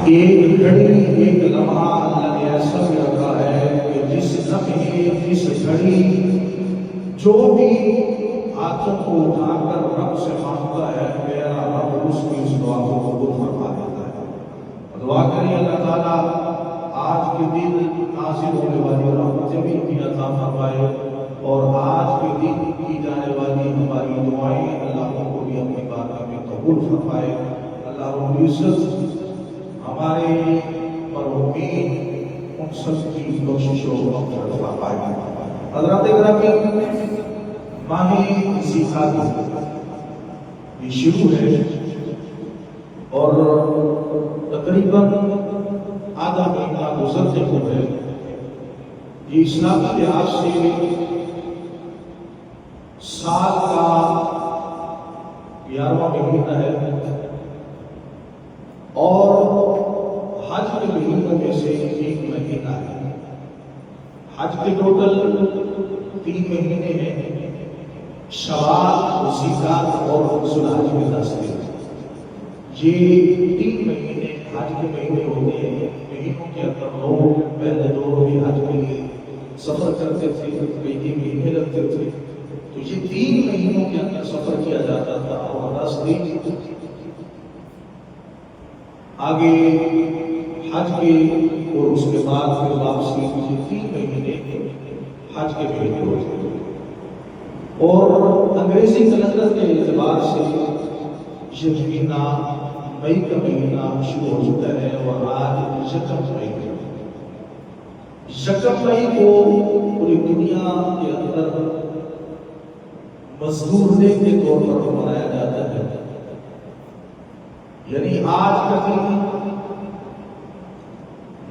ایک گھڑی ایک لمحہ اللہ نے ایسا بھی رکھا ہے کہ جس لمحے جس گھڑی جو بھی ہاتھوں کو اٹھا کر رب سے مانگتا ہے میرا رب اس کی اس دعا کو قبول فرما دیتا ہے۔ دعا کریں اللہ تعالیٰ آج کے دن نازل ہونے والی رحمتیں بھی ہمیں عطا فرمائے، اور آج کے دن کی جانے والی ہماری دعائیں اللہ کو بھی اپنی بارگاہ میں قبول فرمائے۔ اللہ رب العزت ہمارے مرحومین ان سب کی بخشش و مغفرت فرمائے۔ حضرات گرامی، ماہ ذی القعدہ یہ شروع ہے اور تقریباً آدھا مہینہ گزرتے ہوئے یہ اسلامی لحاظ سے سال کا 11واں مہینہ ہے، اور حج کے مہینوں میں سے ایک مہینہ ہے۔ حج کے ٹوٹل 3 مہینے ہیں، شوال، ذی القعدہ اور ذو الحج کے 10 دن۔ یہ 3 مہینے حج کے مہینے ہوتے ہیں۔ مہینوں کے اندر لوگ پہلے دور میں حج کے لیے سفر کرتے تھے، کئی مہینے لگتے تھے، تو یہ 3 مہینوں کے اندر سفر کیا جاتا تھا، اور 10 دن آگے حج کے، اور اس کے بعد پھر واپسی۔ یہ 3 مہینے حج کے مہینے ہوتے ہیں، اور انگریزی کیلنڈر کے اعتبار سے یہ مہینہ مئی کا مہینہ شروع ہو چکا ہے، اور آج یکم مئی ہے۔ یکم مئی کو پوری دنیا کے اندر مزدور ڈے کے طور پر منایا جاتا ہے، یعنی آج کا دن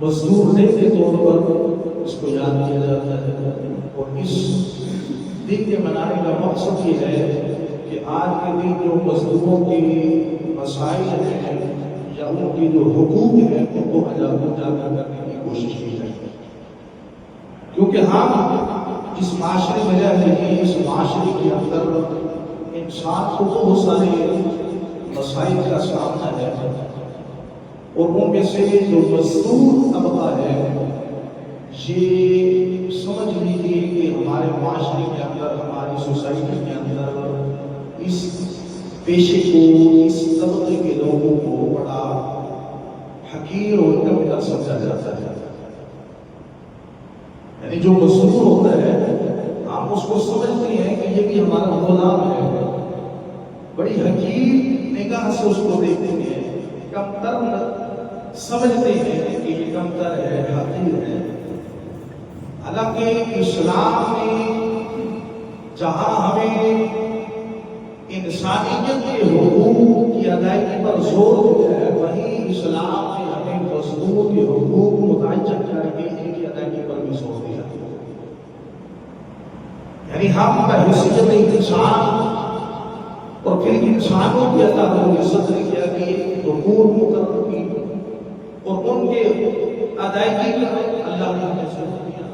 مزدور ڈے کے طور پر اس کو یاد کیا جاتا ہے۔ اور اس دن کے منانے کا مقصد یہ ہے کہ آج کے دن جو مزدوروں کے مسائل ہیں یا ان کی جو حقوق ہیں ان کو اجاگر کرنے کی کوشش کی جائے، کیونکہ ہم جس معاشرے میں رہ رہے ہیں، اس معاشرے کے اندر انسان کو بہت سارے مسائل کا سامنا ہے، اور ان میں سے جو مزدور طبقہ ہے یہ سمجھ لیجیے کہ ہمارے معاشرے کے اندر، ہماری سوسائٹی کے اندر اس پیشے کو، اس طبقے کے لوگوں کو بڑا حقیر اور کم سمجھا جاتا ہے۔ یعنی جو مزدور ہوتا ہے ہم اس کو سمجھتے ہیں کہ یہ بھی ہمارا غلام ہے، بڑی حقیر نگاہ سے اس کو دیکھتے ہیں، کمتر سمجھتے ہیں کہ یہ کمتر ہے، حقیر ہے۔ حالانکہ اسلام نے جہاں ہمیں انسانیت کے حقوق کی ادائیگی پر زور دیا ہے، وہیں اسلام نے ہمیں مزدور کے حقوق متعین کر کے ان کی ادائیگی پر بھی زور دیا۔ یعنی ہم بحیثیت انسان، اور پھر انسانوں کی اللہ رب العزت نے کیا کہ حقوق مقرر کی، اور ان کے ادائیگی کا اللہ نے ہمیں زور دیا،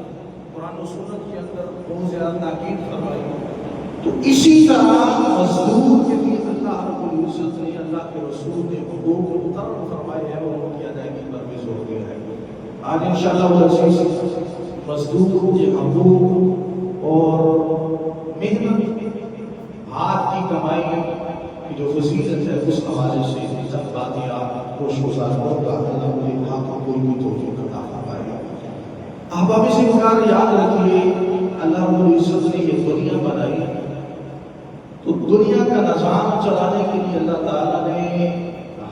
قرآن و سنت کے اندر بہت زیادہ تاکید فرمائی۔ تو اسی طرح مزدور کے بھی اللہ رب العزت نے، اللہ کے رسول نے حقوق مقرر فرمائے ہیں، اور ان کی ادائیگی پر بھی زور دیا ہے۔ آج انشاءاللہ العزیز مزدور کے حقوق اور محنت، ہاتھ کی کمائی کی جو فضیلت ہے، اس حوالے سے چند باتیں آپ خوش گزار ہوگا، اللہ مجھے حق قبول کی توفیق عطا فرمائے۔ احباب سے یاد رکھیے، اللہ رب العزت نے یہ دنیا بنائی، تو دنیا کا نظام چلانے کے لیے اللہ تعالیٰ نے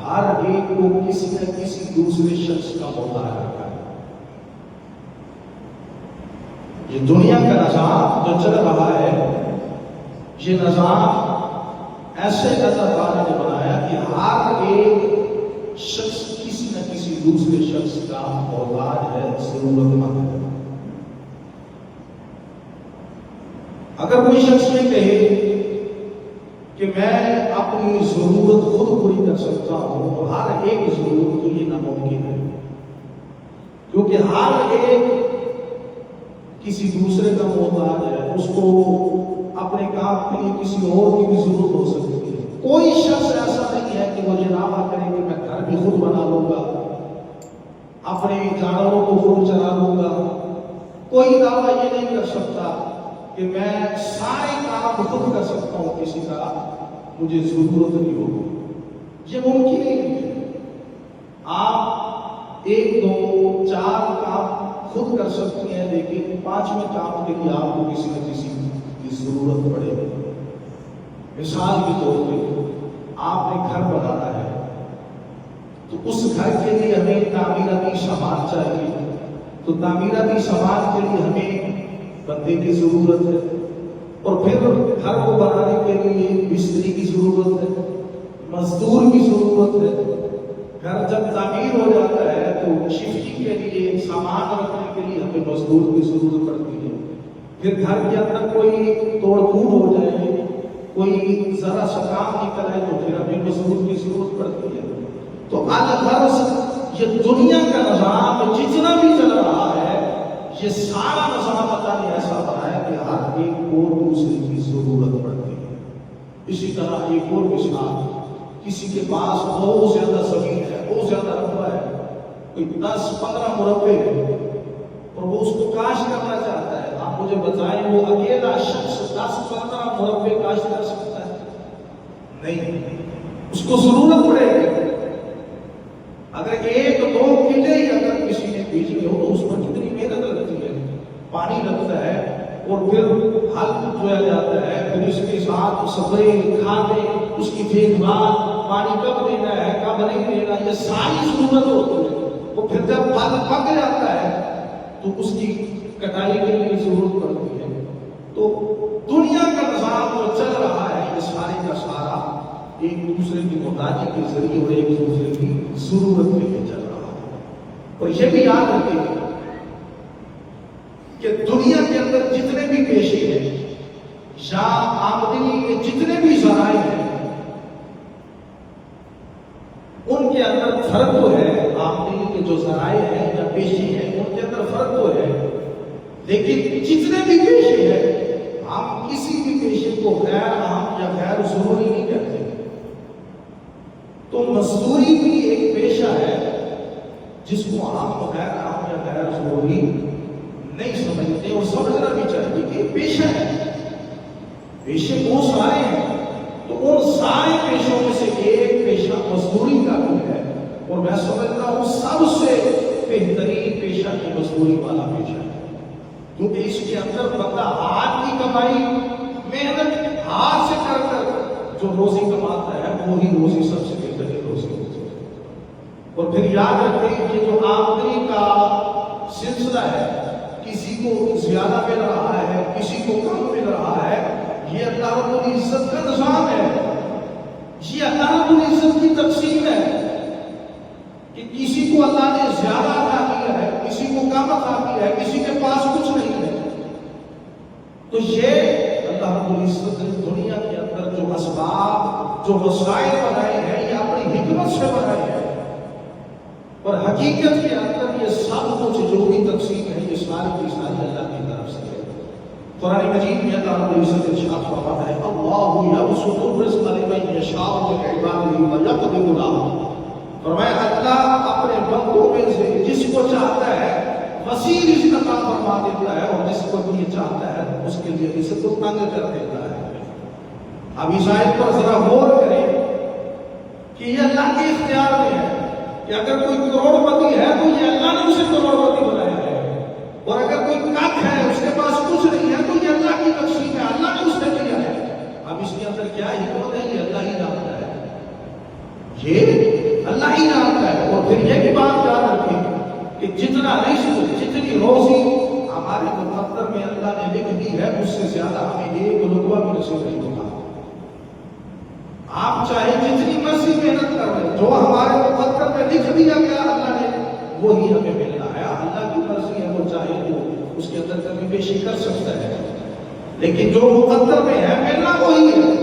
ہر ایک کو کسی نہ کسی دوسرے شخص کا محتاج رکھا ہے۔ یہ دنیا کا نظام جو چل رہا ہے، یہ نظام ایسے اللہ تعالیٰ نے بنایا کہ ہر ایک شخص کسی نہ کسی دوسرے شخص کا محتاج ہے، ضرورت مند ہے۔ اگر کوئی شخص یہ کہے کہ میں اپنی ضرورت خود پوری کر سکتا ہوں، تو ہر ایک ضرورت تو یہ ناممکن ہے، کیونکہ ہر ایک کسی دوسرے کا محتاج ہے، اس کو اپنے کام کے لیے کسی اور کی بھی ضرورت ہو سکتی ہے۔ کوئی شخص ایسا نہیں ہے کہ وہ یہ دعویٰ کرے کہ میں گھر بھی خود بنا لوں گا، اپنے جانوروں کو خود چلا لوں گا. کوئی دعویٰ یہ نہیں کر سکتا کہ میں سارے کام خود کر سکتا ہوں، کسی کا مجھے ضرورت نہیں ہوگی. یہ ممکن ہی نہیں ہے. آپ 1 2 4 کام خود کر سکتے ہیں، لیکن 5ویں کام کے لیے آپ کو کسی نہ کسی کی ضرورت پڑے گی. مثال کے طور پہ آپ نے گھر بنانا ہے تو اس گھر کے لیے ہمیں تعمیراتی سامان چاہیے. تو تعمیراتی سامان کے لیے ہمیں بندے کی ضرورت ہے، اور پھر گھر کو بنانے کے لیے مستری کی ضرورت ہے، مزدور کی ضرورت ہے. گھر جب تعمیر ہو جاتا ہے تو شفٹنگ کے لیے سامان رکھنے کے لیے ہمیں مزدور کی ضرورت پڑتی ہے. پھر گھر کے اندر کوئی توڑ پھوڑ ہو جائے، کوئی ذرا سا کام نکل آئے تو پھر ہمیں مزدور کی ضرورت پڑتی ہے. تو الغرض یہ دنیا کا نظام جتنا بھی چل رہا ہے، یہ سارا نظام پتہ نہیں ایسا بنا ہے کہ ہر ایک کو دوسرے کی ضرورت پڑتی ہے. اسی طرح ایک اور مثال، کسی کے پاس بہت زیادہ زمین ہے، بہت زیادہ رقبہ ہے، کوئی 10-15 مربع ہے، اور وہ اس کو کاشت کرنا چاہتا ہے. آپ مجھے بتائیں وہ اکیلا شخص 10-15 مربع کاشت کر سکتا ہے؟ نہیں، اس کو ضرورت پڑے گی. اگر 1-2 کلے ہی اگر کسی نے بیچنے ہو تو اس پر کتنی محنت لگتی ہے، پانی لگتا ہے، اور پھر ہل دھویا جاتا ہے، پھر اس کے ساتھ صفائی، کھانے، اس کی دیکھ بھال، پانی کب دینا ہے کب نہیں دینا، یہ ساری ضرورت ہوتی ہے. وہ پھر جب پھل پک جاتا ہے تو اس کی کٹائی کے لیے ضرورت پڑتی ہے. تو دنیا کا نظام جو چل رہا ہے یہ سارے کا سارا ایک دوسرے کی محتاجی کے ذریعے اور ایک دوسرے کی ضرورت کے لیے چل رہا ہے. اور یہ بھی یاد رکھیں کہ دنیا کے اندر جتنے بھی پیشے ہیں یا آمدنی کے جتنے بھی ذرائع ہیں، ان کے اندر فرق تو ہے. آمدنی کے جو ذرائع ہیں یا پیشے ہیں ان کے اندر فرق تو ہے، لیکن جتنے بھی پیشے ہیں ہم کسی بھی پیشے کو غیر اہم یا غیر ضروری نہیں کہتے. تو مزدوری بھی ایک پیشہ ہے جس کو ہم غیر اہم یا غیر ضروری نہیں سمجھتے، اور سمجھنا بھی چاہیے کہ پیشہ ہے. پیشے بہت سارے ہیں، تو ان سارے پیشوں میں سے ایک پیشہ مزدوری کا بھی ہے، اور میں سمجھتا ہوں سب سے بہترین پیشہ یہ مزدوری والا پیشہ ہے. کیونکہ اس کے اندر بندہ ہاتھ کی کمائی، محنت ہاتھ سے کر کر جو روزی کماتا ہے وہی روزی سب سے بہترین روزی ہوتی ہے. اور پھر یاد رکھیں کہ جو آمدنی کا سلسلہ ہے، کسی کو زیادہ مل رہا ہے کسی کو کم مل رہا ہے، یہ اللہ رب العزت کا نظام ہے، یہ اللہ رب العزت کی تقسیم ہے کہ کسی کو اللہ نے زیادہ عطا کیا ہے، کسی کو کم عطا کیا ہے، کسی کے پاس کچھ نہیں ہے. تو یہ اللہ رب العزت نے دنیا کے اندر جو اسباب، جو وسائل بنائے ہیں یہ اپنی حکمت سے بنائے ہیں، اور حقیقت کے اندر یہ سب کچھ جو بھی تقسیم ہے یہ ساری کی ساری اللہ کی طرف سے ہے. قرآن مجید میں اللہ رب العزت ارشاد فرماتا ہے اللہ یبسط الرزق لمن یشاء من عباده ویقدر له. فرمایا اللہ اپنے بندوں میں سے جس کو چاہتا ہے وسیع رزق عطا فرما دیتا ہے، اور جس کو یہ چاہتا ہے اس کے لیے رزق کو تنگ کر دیتا ہے. اب اس آیت پر ذرا غور کریں کہ یہ اللہ کے اختیار میں ہے کہ اگر کوئی کروڑ پتی ہے تو یہ اللہ نے اسے کروڑ پتی بنایا ہے، اور اگر کوئی کک ہے اس کے پاس کچھ نہیں ہے تو یہ اللہ کی تقسیم ہے، اللہ نے اس نے دیا ہے. اب اس کے اندر کیا حکمت ہے یہ اللہ ہی جانتا ہے، یہ اللہ ہی جانتا ہے. اور پھر یہ بھی بات یاد رکھیں کہ جتنا رزق، جتنی روزی ہمارے مقدر میں اللہ نے لکھ دی ہے اس سے زیادہ ہمیں ایک لقمہ بھی نصیب نہیں ہوگا. آپ چاہے جتنی مرضی محنت کر لیں، جو ہمارے مقدر میں لکھ دیا گیا اللہ نے وہی ہمیں ملنا ہے. اللہ کی مرضی ہے، وہ چاہے تو اس کے اندر کمی بیشی کر سکتا ہے، لیکن جو مقدر میں ہے ملنا وہی ہے.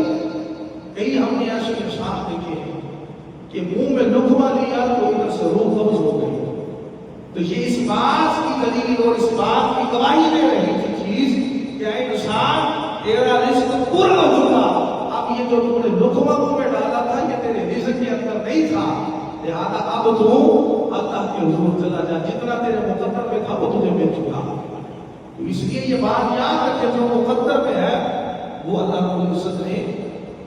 کئی ہم نے ایسے انسان دیکھے کہ منہ میں لقمہ لیا تو ادھر سے روح قبض ہو گئی. تو یہ اس بات کی دلیل اور اس بات کی گواہی دے رہی تھی چیز کہ اے انسان تیرا رزق پورا ہو چکا، اب یہ جو تم نے لقمہ منہ میں ڈالا تھا یہ تیرے رزق کے اندر نہیں تھا، لہذا اب تو اللہ کے حضور چلا جا، جتنا تیرے مقدر میں تھا وہ تجھے مل چکا. تو اس لیے یہ بات یاد رکھے، جو مقدر میں ہے وہ اللہ رب العزت نے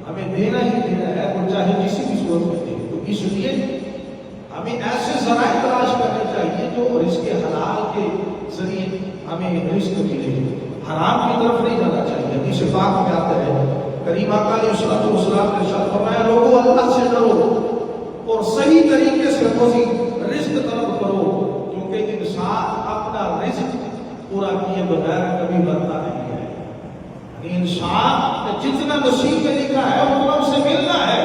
ہمیں دینا ہی دینا ہے، اور چاہے کسی بھی صورت میں دے. تو اس لیے ہمیں ایسے ذرائع تلاش کرنے چاہیے جو رزق حلال کے ذریعے ہمیں رزق ملے، حرام کی طرف نہیں جانا چاہیے. حدیث پاک میں آتا ہے، کریم آقا علیہ الصلوۃ والسلام نے ارشاد فرمایا، لوگوں اللہ سے ڈرو اور صحیح طریقے سے روزی رزق طلب کرو، کیونکہ انسان اپنا رزق پورا کیے بغیر کبھی مرتا نہیں ہے. یعنی انسان جتنا نصیب میں لکھا ہے اتنا اسے ملنا ہے،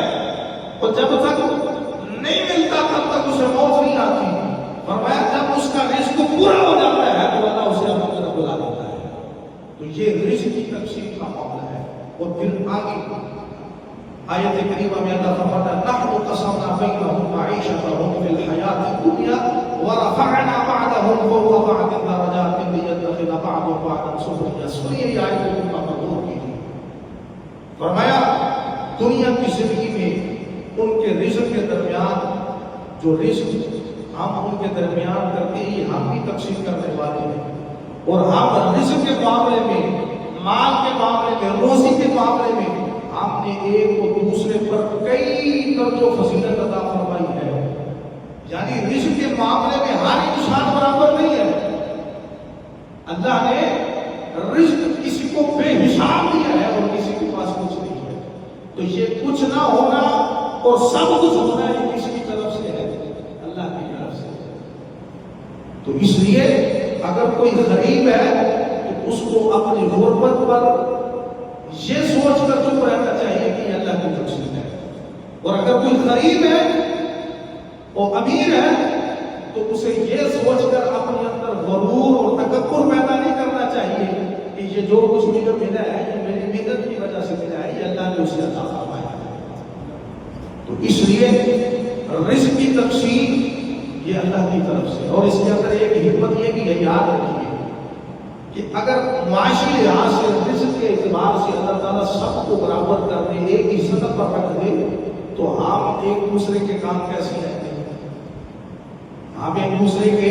اور جب تک نہیں ملتا تب تک اسے موت نہیں آتی. فرمایا جب اس کا رزق پورا ہو جاتا ہے تو اللہ اسے اپنی طرف بلا دیتا ہے. تو یہ رزق کی تقسیم کا معاملہ ہے. اور پھر آگے آیت کریمہ میں اللہ فرماتا ہے، نحن قسمنا بینہم معیشتہم فی الحیاۃ الدنیا ورفعنا بعضهم فوق بعض درجات لیتخذ بعضهم بعضا سخریا. سنیے یہ آیت کریمہ غور کیجیے. فرمایا دنیا کی زندگی میں ان کے رزق کے درمیان جو رزق ہم ان کے درمیان کرتے ہی ہم بھی تقسیم کرنے والے ہیں، اور ہم رزق کے معاملے میں، مال کے معاملے میں، روزی کے معاملے میں ہم نے ایک کو دوسرے پر کئی درجہ و فضیلت عطا فرمائی ہے. یعنی رزق کے معاملے میں ہر انسان برابر نہیں ہے. اللہ نے رزق کسی کو بے حساب دیا ہے اور کسی کے پاس کچھ نہیں ہے. تو یہ کچھ نہ ہونا اور سب کچھ ہونا یہ کس کی طرف سے ہے؟ اللہ کی طرف سے. تو اس لیے اگر کوئی غریب ہے تو اس کو اپنی غربت پر یہ سوچ کر چپ رہنا چاہیے کہ یہ اللہ کی تقسیم ہے. اور اگر کوئی غریب ہے اور امیر ہے تو اسے یہ سوچ کر اپنے اندر غرور اور تکبر پیدا نہیں کرنا چاہیے کہ یہ جو کچھ مجھے ملا ہے یہ میری محنت کی وجہ سے ملا ہے، یہ اللہ نے اسے عطا فرمایا ہے. تو اس لیے رزق کی تقسیم یہ اللہ کی طرف سے. اور اس کے اندر ایک حکمت یہ بھی ہے، یاد رکھیے کہ اگر معاشی لحاظ سے رزق کے اعتبار سے اللہ تعالیٰ سب کو برابر کر دے، ایک ہی سطح پر رکھ دے، تو ہم ایک دوسرے کے کام کیسے رہتے ہیں؟ ہم ایک دوسرے کے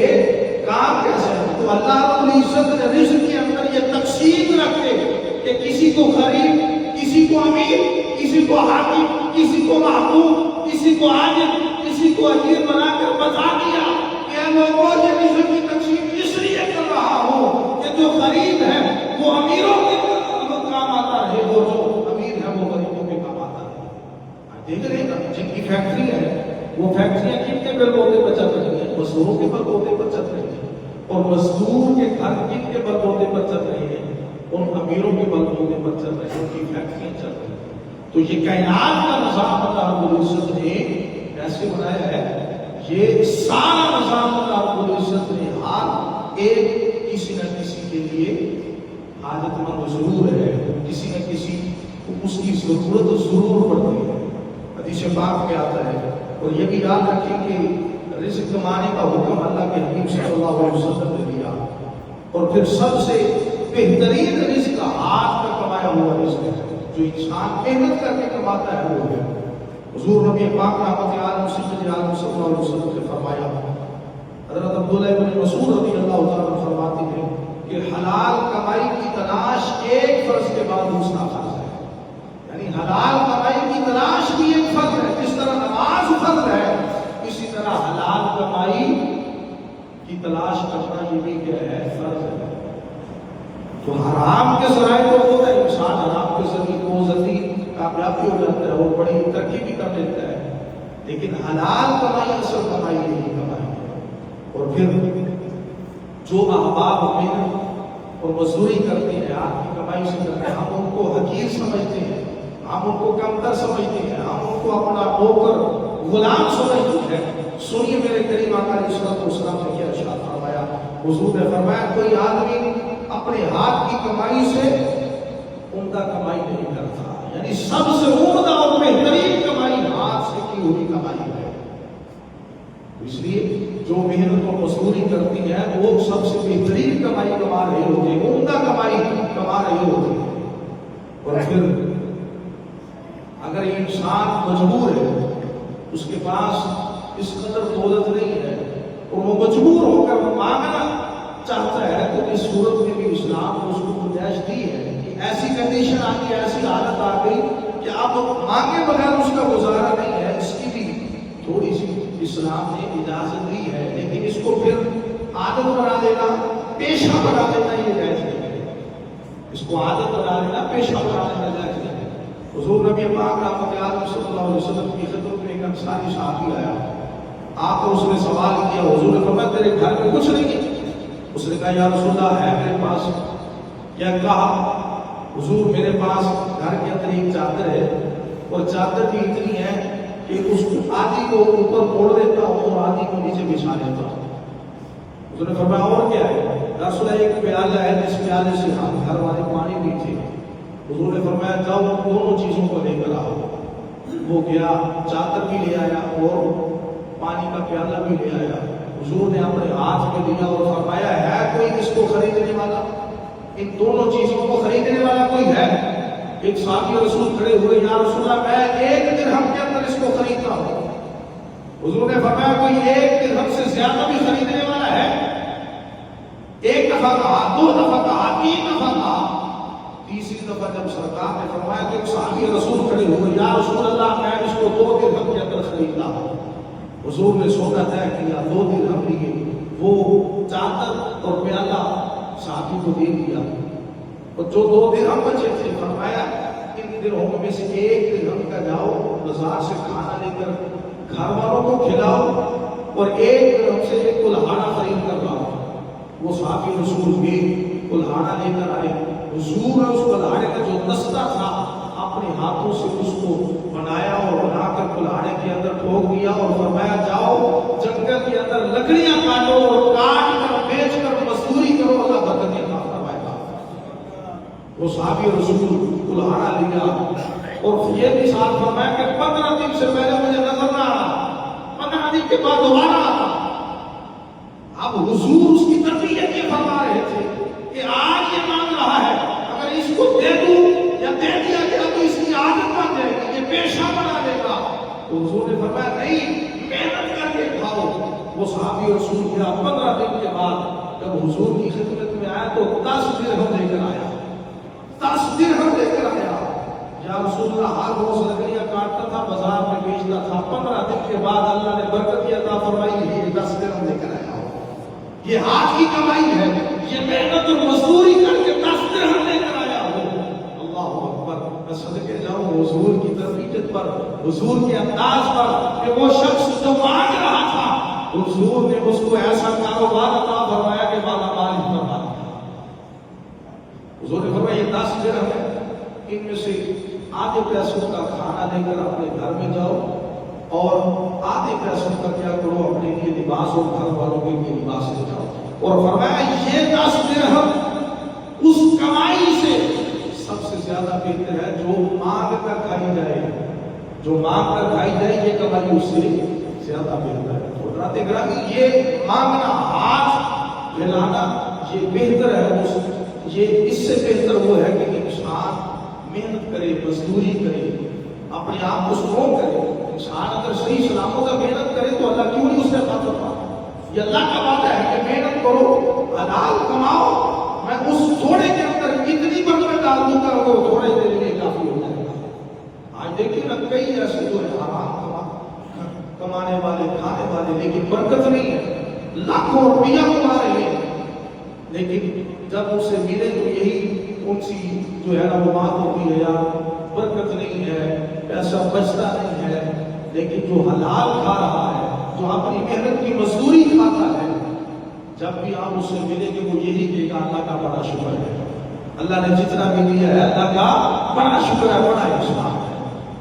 کام کیسے رہتے ہیں؟ تو اللہ رب العزت نے رزق کے اندر یہ تقسیم رکھے کہ کسی کو غریب، کسی کو امیر، کسی کو حاکم، کسی کو محکوم، کسی کو عاجز، کسی کو اجیر بنا کر بتا دیا کہ اے لوگوں یہ رزق کی تقسیم اس لیے کر رہا ہوں کہ جو غریب ہے وہ امیروں کے کام آتا رہے، وہ جو امیر ہے وہ غریبوں کے کام آتا رہے. دیکھ رہے ہیں جن کی فیکٹری ہے وہ فیکٹریاں کن کے بل بوتے پر چل رہی ہیں؟ مزدوروں کے بل بوتے پر چل رہی ہیں. اور مزدور کے گھر کن کے بل بوتے پر چل رہے ہیں؟ ان امیروں کے بل بوتے پر چل رہے ہیں، ان کی فیکٹریاں چل رہی ہیں. تو یہ کائنات کا نظام اللہ رب العزت نے ایسے بنایا ہے، یہ سارا نظام اللہ رب العزت نے ہر ایک کسی نہ کسی کے لیے حاجت مند ضرور ہے، کسی نہ کسی کو اس کی ضرورت ضرور پڑتی ہے. حدیث پاک میں آتا ہے. اور یہ بھی یاد رکھیں کہ رزق کمانے کا حکم اللہ کے حبیب صلی اللہ علیہ وسلم نے دیا، اور پھر سب سے بہترین رزق ہاتھ کا کمایا ہوا رزق ہے، جو انسان محنت کر کے کماتا ہے وہ ہے. حضور نبی پاک رحمت عالم صلی اللہ علیہ وسلم نے فرمایا، حضرت عبداللہ بن مسعود رضی اللہ تعالیٰ فرماتے ہیں کہ حلال کمائی کی تلاش ایک فرض کے بعد دوسرا فرض ہے. یعنی حلال کمائی کی تلاش بھی ایک فرض ہے. جس طرح نماز فرض ہے اسی طرح حلال کمائی کی تلاش کرنا یہ بھی کیا ہے؟ فرض ہے. تو حرام کے ذرائع تو ہوتا ہے، انسان حرام کے ذریعے کو ذاتی کامیابی ہو جاتا ہے اور بڑی ترقی بھی کر لیتا ہے، لیکن حلال کمائی اصل کمائی نہیں کمائی ہے. اور پھر جو احباب محنت اور مزدوری کرتے ہیں، آپ کی کمائی سے کرتے ہیں، ہم ان کو حقیر سمجھتے ہیں، ہم ان کو کمتر سمجھتے ہیں، ہم ان کو اپنا نوکر غلام سمجھتے ہیں. سنیے میرے کریم آقا علیہ الصلوۃ والسلام نے کیا ارشاد فرمایا. حضور نے فرمایا کوئی آدمی اپنے ہاتھ کی کمائی سے عمدہ کمائی نہیں کرتا. یعنی سب سے عمدہ اور بہترین کمائی ہاتھ سے کی ہوئی کمائی ہے. اس لیے جو محنت اور مزدوری کرتی ہے وہ سب سے بہترین کمائی کما رہے ہوتے ہیں، عمدہ کمائی کما رہے ہوتے ہیں. اور پھر اگر یہ انسان مجبور ہے، اس کے پاس اس قدر دولت نہیں ہے اور وہ اسلام نے اس کو گنجائش دی ہے کہ ایسی کنڈیشن آ گئی، ایسی حالت آ گئی کہ اب مانگے بغیر اس کا گزارا نہیں ہے، اس کی بھی تھوڑی سی اسلام نے اجازت دی ہے، لیکن اس کو پھر عادت بنا دینا، پیشہ بنا دینا یہ جائز نہیں ہے۔ اس کو عادت بنا دینا، پیشہ بنا دینا جائز نہیں ہے۔ حضور نبی پاک رحمت عالم صلی اللہ علیہ وسلم کی خدمت میں ایک انصاری صحابی آیا، آپ کو اس نے سوال کیا، حضور نے فرمایا تیرے گھر میں کچھ نہیں ہے؟ اس نے کہا یا رسول اللہ ہے میرے پاس۔ کیا کہا؟ حضور میرے پاس گھر کے اندر ایک چادر ہے، اور چادر بھی اتنی ہے کہ اس کو آدھی کو اوپر موڑ دیتا ہوں اور آدھی کو نیچے بچھا دیتا ہوں۔ حضور نے فرمایا اور کیا ہے؟ یا رسول اللہ ایک پیالہ ہے جس پیالے سے ہم گھر والے پانی پیتے ہیں۔ حضور نے فرمایا جاؤ دونوں چیزوں کو لے کر آؤ۔ وہ گیا، چادر بھی لے آیا اور پانی کا پیالہ بھی لے آیا۔ حضور نے اپنے ہاتھ میں لیا اور فرمایا ہے کوئی اس کو خریدنے والا؟ ان دونوں چیزوں کو خریدنے والا کوئی ہے؟ ایک صحابی رسول کھڑے ہوئے، یا رسول اللہ میں 1 درہم کے اندر اس کو خریدتا ہوں۔ حضور نے فرمایا کوئی 1 درہم سے زیادہ بھی خریدنے والا ہے؟ 1 دفعہ کہا، 2 دفعہ کہا، 3 دفعہ کہا، تیسری دفعہ جب سرکار نے فرمایا کہ ایک صحابی رسول کھڑے ہوئے، یا رسول اللہ میں اس کو 2 درہم کے اندر خریدتا ہوں۔ حضور نے سودا طے کیا، 2 درہم لیے، وہ چادر اور پیالہ صحابی کو دے دیا، اور جو 2 درہم بچے تھے فرمایا ان درہموں میں سے 1 درہم کا جاؤ بازار سے کھانا لے کر گھر والوں کو کھلاؤ، اور 1 درہم سے ایک کلہاڑا خرید کر لاؤ۔ وہ صحابی رسول بھی کلہاڑا لے کر آئے۔ حضور نے اس کلہاڑے کا جو دستہ تھا اپنے ہاتھوں سے اس کو بنایا اور بنا کر کلہاڑے کے اندر ٹھوک دیا اور فرمایا جاؤ جنگل کے اندر لکڑیاں کاٹو اور کاٹ کر بیچ کر مزدوری کرو، اللہ برکت عطا فرمائے گا۔ وہ صحابی رسول کلہاڑا لیا اور یہ بھی ساتھ فرمایا کہ 15 دن سے پہلے مجھے نظر نہ آ رہا، 15 دن کے بعد دوبارہ آتا۔ اب حضور اس کی تربیت یہ فرما رہے تھے کہ آج یہ مانگ رہا ہے، اگر اس کو دے دوں یا دے دیا گیا تو اس کی عادت بن جائے گی، یہ پیشہ بنا دے گا۔ تو حضور نے فرمایا نہیں، محنت کر کے کھاؤ۔ وہ صحابی رسول کیا 15 دن کے بعد جب حضور کی خدمت میں آیا تو 10 درہم لے کر آیا، 10 درہم لے کر آیا۔ یا رسول اللہ ہر روز لکڑیاں کاٹتا تھا، بازار میں بیچتا تھا، 15 دن کے بعد اللہ نے برکت عطا فرمائی، یہ 10 درہم لے کر آیا۔ یہ ہاتھ کی کمائی ہے، یہ محنت اور مزدوری کر کے 10 درہم لے کر آیا ہو۔ اللہ اکبر، میں صدقے جاؤں حضور کی تربیت پر، حضور کے انداز پر کہ وہ شخص جو مانگ رہا تھا حضور نے اس کو ایسا کاروبار عطا فرمایا کہ مالا مال ہی فرما دیا۔ حضور نے فرمایا یہ 10 درہم ہے، ان میں سے آدھے پیسوں کا کھانا لے کر اپنے گھر میں جاؤ اور آدھے پیسوں کا کیا کرو اپنے لیے لباس اور گھر والوں کے لیے لباس لے جاؤ۔ اور فرمایا یہ 10 درہم اس کمائی سے سب سے زیادہ بہتر ہے جو مانگ کر کھائی جائے، جو مانگ کر کھائی جائے یہ کمائی اس سے زیادہ بہتر ہے۔ حضرات گرامی یہ مانگنا، ہاتھ پھیلانا یہ بہتر ہے، یہ اس سے بہتر وہ ہے کہ انسان محنت کرے، مزدوری کرے، اپنے آپ کو اسٹرانگ کرے۔ انسان اگر صحیح سلامت محنت کرے تو اللہ کیوں نہیں اس سے عطا فرماتا؟ یہ اللہ کا وعدہ ہے کہ محنت کرو، حلال کماؤ، میں اس تھوڑے کے اندر اتنی برکت ڈال دوں گا کہ وہ تھوڑے دیر لیے کافی ہو جائے گا۔ آج دیکھیں نا کئی ایسے جو ہے حرام کمانے والے، کھانے والے، لیکن برکت نہیں ہے، لاکھوں روپیہ کما رہے ہیں، لیکن جب ان سے ملے تو یہی ان سی جو ہے نا وہ بات ہوتی ہے، یار برکت نہیں ہے، پیسہ بچتا نہیں ہے۔ لیکن جو حلال کھا رہا ہے، جو اپنی محنت کی مزدوری کھاتا ہے، جب بھی آپ اس سے ملیں گے وہ یہی کہے گا اللہ کا بڑا شکر ہے، اللہ نے جتنا بھی دیا ہے اللہ کا بڑا شکر ہے، بڑا احسان ہے۔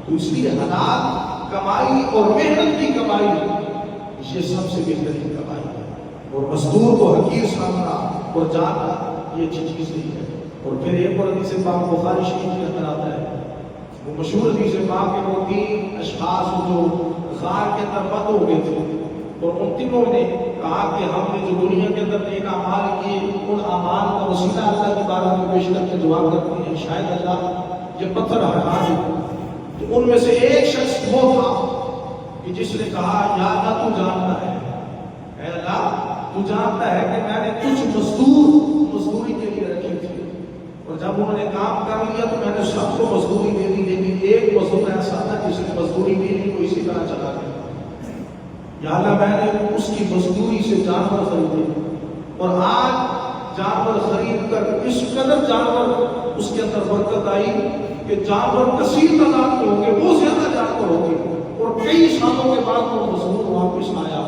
تو اس لیے حلال کمائی اور محنت کی کمائی یہ سب سے بہترین کمائی ہے، اور مزدور کو حقیر سمجھنا اور جاننا یہ اچھی چیز نہیں ہے۔ اور پھر ایک اور حدیث پاک بخاری شریف کے اندر آتا ہے، وہ مشہور حدیث پاک کے وہ 3 اشخاص جو غار کے اندر بند ہو گئے تھے، اور ان تینوں نے کہا کہ ہم نے جو دنیا کے اندر نیک اعمال کیے ان اعمال کا وسیلہ اللہ کی بارگاہ میں پیش کر کے دعا کرتے ہیں شاید اللہ یہ پتھر ہٹا دے۔ تو ان میں سے ایک شخص وہ تھا کہ جس نے کہا یا اللہ تو جانتا ہے، اے اللہ تو جانتا ہے کہ میں نے کچھ مزدوری کے لیے رکھی تھی، اور جب انہوں نے کام کر لیا تو میں نے سب کو مزدوری دے دی، لیکن ایک مزدور ایسا تھا جس نے مزدوری نہیں دی، وہ اسی طرح چلا گیا۔ یا اللہ میں نے اس کی مزدوری سے جانور خریدے، اور آج جانور خرید کر اس قدر جانور اس کے اندر برکت آئی کہ جانور کثیر تعداد میں ہوں گے، وہ زیادہ جانور ہوں گے، اور کئی سالوں کے بعد وہ مزدور واپس آیا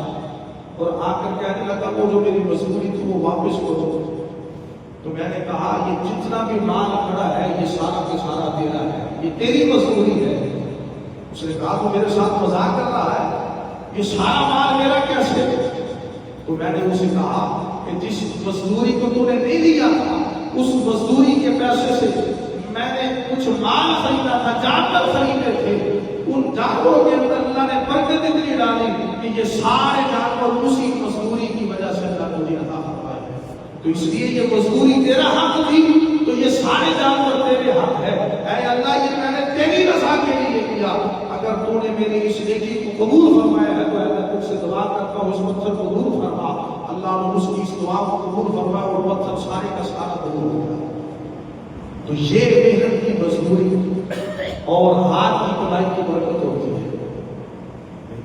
اور آ کر کہنے لگا وہ جو میری مزدوری تھی وہ واپس کرو۔ تو میں نے کہا یہ جتنا بھی مال کھڑا ہے یہ سارا کا سارا تیرا ہے، یہ تیری مزدوری ہے۔ اس نے کہا تو میرے ساتھ مذاق کر رہا ہے، یہ سارا مال میرا کیسے؟ تو میں نے اسے کہا کہ جس مزدوری کو تو نے نہیں لیا تھا اس مزدوری کے پیسے سے میں نے کچھ مال خریدا تھا، جانور خریدے تھے، ان جانوروں کے اندر اللہ نے برکت اتنی ڈالی کہ یہ سارے جانور اسی مزدوری کی وجہ سے اللہ مجھے عطا فرمائے ہیں۔ تو اس لیے یہ مزدوری تیرا حق تھی تو یہ سارے جانور تیرے حق ہے۔ اے اللہ یہ میں نے تیری رضا کے لیے کیا، اگر تو نے میری اس نیکی کو قبول فرمایا ہے تو اللہ تجھ سے دعا کرتا ہوں اس پتھر کو دور فرما۔ اللہ نے اس کی اس دعا کو قبول فرمایا اور پتھر سارے کا سارا قبول ہو گیا۔ تو یہ محنت کی مزدوری اور ہاتھ کی کمائی کی برکت ہوتی ہے۔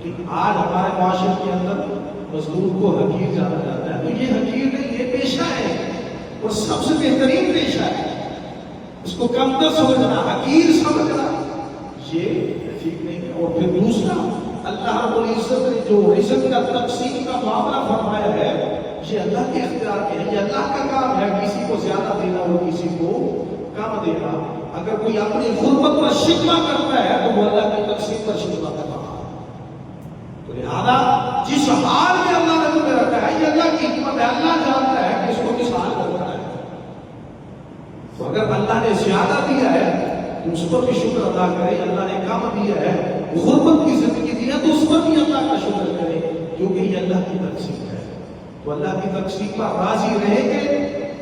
لیکن آج ہمارے معاشرے کے اندر مزدور کو حقیر جانا جاتا ہے، تو یہ حقیر نہیں، یہ پیشہ ہے اور سب سے بہترین پیشہ ہے۔ اس کو کمتر سمجھنا، حقیر سمجھنا یہ ٹھیک نہیں ہے۔ اور پھر دوسرا اللہ رب العزت نے جو رزق کا تقسیم کا معاملہ فرمایا ہے یہ اللہ کے اختیار میں ہے، یہ اللہ کا کام ہے، کسی کو زیادہ دینا اور کسی کو کم دینا۔ اگر کوئی اپنی غربت پر شکوہ کرتا ہے تو وہ اللہ کی تقسیم پر شکوہ کر رہا ہے۔ تو لہذا جس حال میں اللہ نے تمہیں رکھا ہے یہ اللہ کی حکمت ہے، اللہ جانتا ہے کہ اس کو کس حال میں رکھا ہے۔ تو اگر اللہ نے زیادہ دیا ہے تو اس پر بھی شکر ادا کرے، اللہ نے کم دیا ہے غربت کی زندگی دی ہے تو اس پر بھی اللہ کا شکر کرے، کیونکہ یہ اللہ کی تقسیم ہے۔ تو اللہ کی تقسیم پر راضی رہیں گے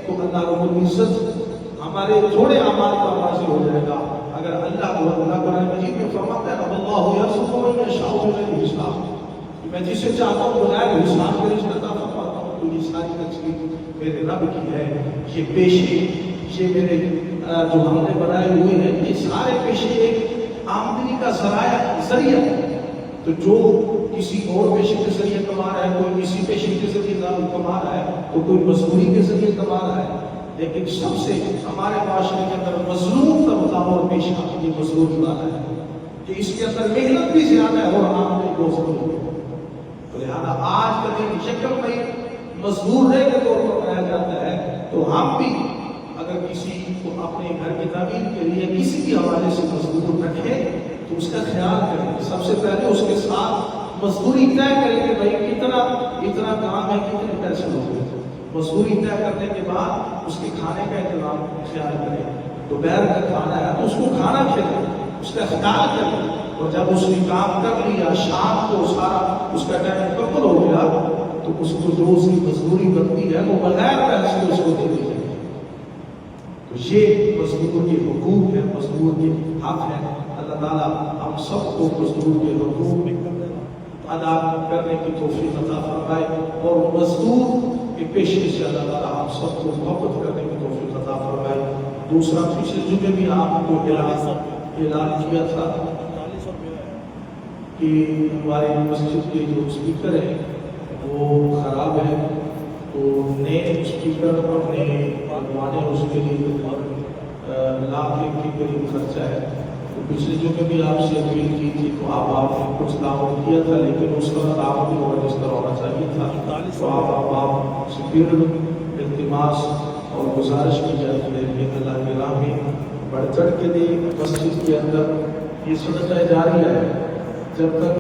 تو اللہ رب العزت ہمارے تھوڑے اعمال پر راضی ہو جائے گا۔ اگر اللہ قرآن مجید میں فرماتا ہے اللہ یرزق من یشاء بغیر حساب، میں جسے چاہتا ہوں بغیر حساب کے رزق عطا فرماتا ہوں، تو یہ ساری تقسیم میرے رب کی ہے۔ یہ پیشے یہ میرے جو ہم نے بنائے ہوئے ہیں یہ سارے پیشے ایک آمدنی کا ذریعہ ہے۔ تو جو کسی اور پیشے کے ذریعے کما رہا ہے، کوئی کسی پیشے کے ذریعے کما رہا ہے، تو کوئی مزدوری کے ذریعے کما رہا ہے، لیکن سب سے ہمارے معاشرے کے اندر مظلوم طبقہ اور پیشہ یہ مزدوری والا ہے کہ اس کے اندر محنت بھی زیادہ ہے اور آمدنی بہت ضروری ہے۔ تو لہٰذا آج کا دن شکل میں مزدور رہ کے طور پر منایا جاتا ہے، تو ہم بھی اگر کسی کو اپنے گھر کی تعمیر کے لیے کسی بھی حوالے سے مزدور رکھے تو اس کا خیال کریں، سب سے پہلے اس کے ساتھ مزدوری طے کریں کہ بھائی اتنا کام ہے، کتنے پیسے ہوگے۔ مزدوری طے کرنے کے بعد اس کے کھانے کا انتظام خیال کریں، دوپہر کا کھانا ہے تو اس کو کھانا کھلائیں، اس کا خیال کریں، اور جب اس نے کام کر لیا شام کو سارا اس کا ٹائم مکمل ہو گیا تو اس کو جو اس کی مزدوری بنتی ہے وہ بغیر پیسے اس کو دے دی جائے۔ تو یہ مزدور کے حقوق ہے، مزدور کے حق ہے۔ اللہ تعالیٰ ہم سب کو مزدور کے حقوق ادا کرنے کی توفیق عطا فرمائے، اور مزدور کے پیشے سے اللہ تعالیٰ ہم سب کو محبت کرنے کی توفیق عطا فرمائے۔ دوسرا پچھلے جمعے بھی آپ کو اعلان کیا تھا کہ ہمارے مسجد کے جو اسپیکر ہیں وہ خراب ہے، تو نئے اسپیکر اپنے بنوانے اس کے لیے لاکھ کے قریب خرچہ ہے۔ تو پچھلے جو میں بھی آپ سے اپیل کی تھی تو آپ نے کچھ تعاون کیا تھا، لیکن اس کا تعاون بھی ہونا جس طرح ہونا چاہیے تھا، تو آپ سے پھر التماس اور گزارش کی جاتی ہے کہ اللہ کی راہ میں بڑھ چڑھ کے دے۔ مسجد کے اندر یہ صدقہ جاریہ ہے، جب تک